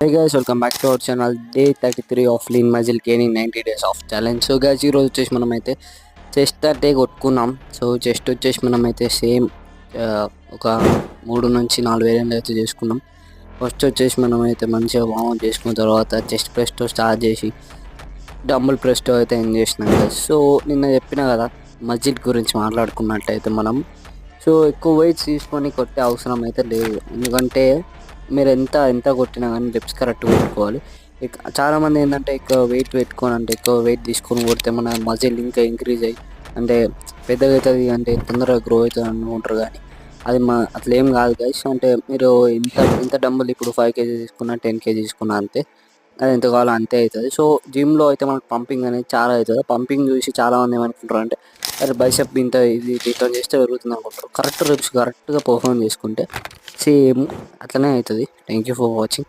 Hey guys, welcome back to our channel. Day 33 of Lean Muscle Gaining 90 Days of Challenge. So guys, ఈరోజు వచ్చేసి మనమైతే chest అంటే కొట్టుకున్నాం. So chest వచ్చేసి మనమైతే same ఒక 3 నుంచి 4 వేరియంట్లు అయితే చేసుకున్నాం. ఫస్ట్ వచ్చేసి మనమైతే మంచిగా వార్మప్ చేసుకున్న తర్వాత చెస్ట్ ప్రెస్తో స్టార్ట్ చేసి డంబుల్ ప్రెస్తో అయితే ఎండ్ చేసినాం guys. సో నిన్న చెప్పిన కదా మజిల్ గురించి మాట్లాడుకున్నట్లయితే మనం సో ఎక్కువ వెయిట్స్ తీసుకొని కొట్టే అవసరం అయితే లేదు. ఎందుకంటే మీరు ఎంత ఎంత కొట్టినా కానీ రిప్స్ కరెక్ట్గా కొట్టుకోవాలి. చాలామంది ఏంటంటే ఎక్కువ వెయిట్ పెట్టుకొని అంటే ఎక్కువ వెయిట్ తీసుకొని కొడితే మన మజిల్ ఇంకా ఇంక్రీజ్ అయ్యి అంటే పెద్దగా అవుతుంది అంటే తొందరగా గ్రో అవుతుంది అనుకుంటారు. కానీ అది అట్లా ఏం కాదు గైస్. అంటే మీరు ఎంత డంబుల్ ఇప్పుడు 5 kg తీసుకున్నా 10 kg తీసుకున్నా అంతే, అది ఎంత కావాలో అంతే అవుతుంది. సో జిమ్లో అయితే మనకు పంపింగ్ అనేది చాలా అవుతుంది. పంపింగ్ చూసి చాలామంది ఏమనుకుంటారు అంటే అరే బైసెప్ ఇంత ఇది దీంతో చేస్తే పెరుగుతుంది అనుకుంటారు. కరెక్ట్ రిప్స్ కరెక్ట్గా పర్ఫామ్ చేసుకుంటే సేమ్ అట్లనే అవుతుంది. Thank you for watching.